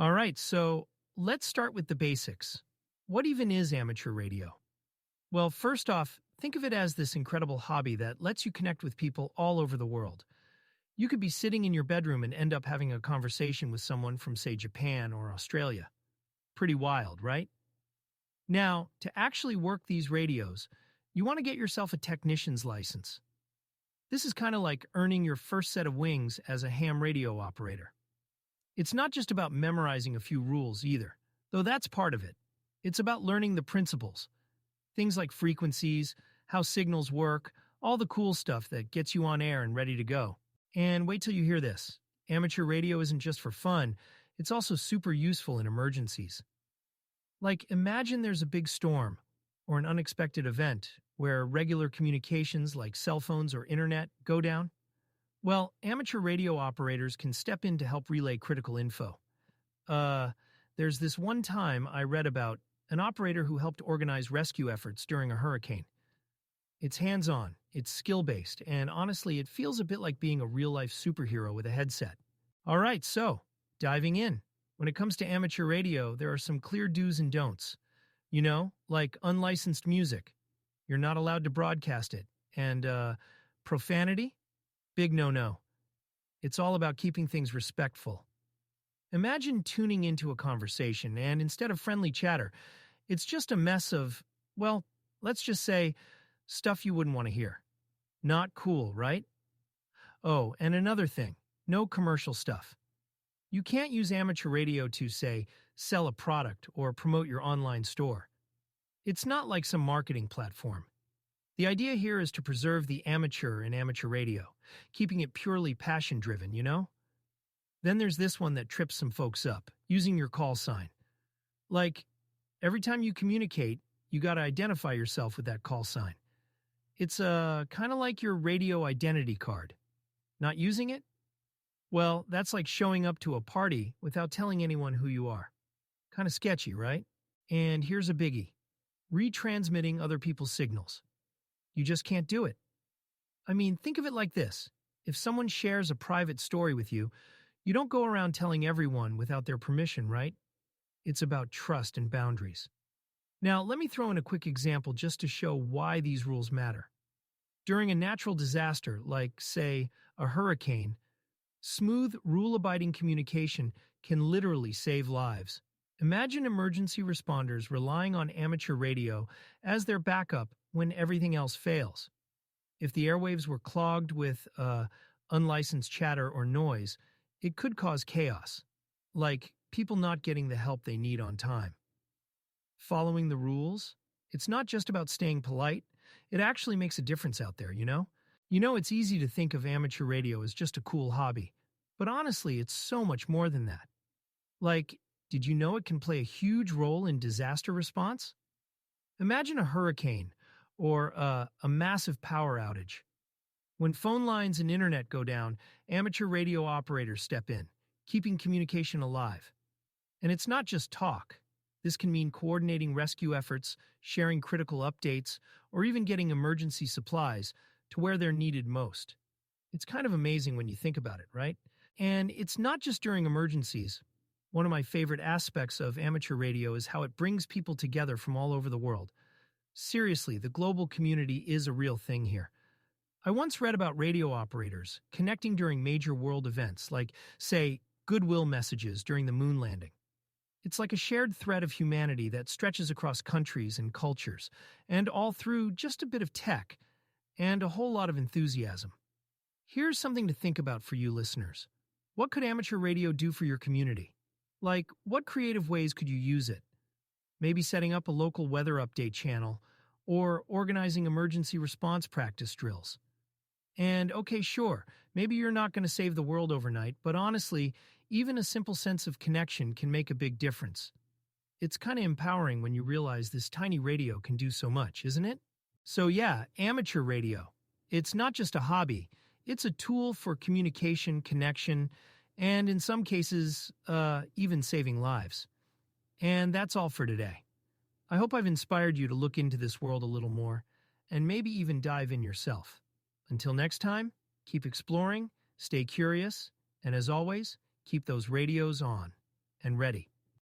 All right, so let's start with the basics. What even is amateur radio? Well, first off, think of it as this incredible hobby that lets you connect with people all over the world. You could be sitting in your bedroom and end up having a conversation with someone from, say, Japan or Australia. Pretty wild, right? Now, to actually work these radios, you want to get yourself a technician's license. This is kind of like earning your first set of wings as a ham radio operator. It's not just about memorizing a few rules either, though that's part of it. It's about learning the principles. Things like frequencies, how signals work, all the cool stuff that gets you on air and ready to go. And wait till you hear this. Amateur radio isn't just for fun, it's also super useful in emergencies. Like, imagine there's a big storm or an unexpected event where regular communications like cell phones or internet go down. Well, amateur radio operators can step in to help relay critical info. There's this one time I read about an operator who helped organize rescue efforts during a hurricane. It's hands-on, it's skill-based, and honestly, it feels a bit like being a real-life superhero with a headset. All right, so, diving in. When it comes to amateur radio, there are some clear do's and don'ts. You know, like unlicensed music. You're not allowed to broadcast it. And, profanity? Big no-no. It's all about keeping things respectful. Imagine tuning into a conversation, and instead of friendly chatter, it's just a mess of, well, let's just say, stuff you wouldn't want to hear. Not cool, right? Oh, and another thing, no commercial stuff. You can't use amateur radio to, say, sell a product or promote your online store. It's not like some marketing platform. The idea here is to preserve the amateur in amateur radio, keeping it purely passion-driven, you know? Then there's this one that trips some folks up, using your call sign. Like, every time you communicate, you gotta identify yourself with that call sign. It's kind of like your radio identity card. Not using it? Well, that's like showing up to a party without telling anyone who you are. Kind of sketchy, right? And here's a biggie. Retransmitting other people's signals. You just can't do it. I mean, think of it like this. If someone shares a private story with you, you don't go around telling everyone without their permission, right? It's about trust and boundaries. Now, let me throw in a quick example just to show why these rules matter. During a natural disaster, like, say, a hurricane, smooth, rule-abiding communication can literally save lives. Imagine emergency responders relying on amateur radio as their backup when everything else fails. If the airwaves were clogged with unlicensed chatter or noise, it could cause chaos, like people not getting the help they need on time. Following the rules, it's not just about staying polite, it actually makes a difference out there, you know? You know, it's easy to think of amateur radio as just a cool hobby, but honestly, it's so much more than that. Like, did you know it can play a huge role in disaster response? Imagine a hurricane or a massive power outage. When phone lines and internet go down, amateur radio operators step in, keeping communication alive. And it's not just talk. This can mean coordinating rescue efforts, sharing critical updates, or even getting emergency supplies to where they're needed most. It's kind of amazing when you think about it, right? And it's not just during emergencies. One of my favorite aspects of amateur radio is how it brings people together from all over the world. Seriously, the global community is a real thing here. I once read about radio operators connecting during major world events, like, say, goodwill messages during the moon landing. It's like a shared thread of humanity that stretches across countries and cultures, and all through just a bit of tech and a whole lot of enthusiasm. Here's something to think about for you listeners. What could amateur radio do for your community? Like, what creative ways could you use it? Maybe setting up a local weather update channel, or organizing emergency response practice drills. And okay, sure, maybe you're not going to save the world overnight, but honestly, even a simple sense of connection can make a big difference. It's kind of empowering when you realize this tiny radio can do so much, isn't it? So yeah, amateur radio. It's not just a hobby, it's a tool for communication, connection, and in some cases, even saving lives. And that's all for today. I hope I've inspired you to look into this world a little more, and maybe even dive in yourself. Until next time, keep exploring, stay curious, and as always, keep those radios on. and ready.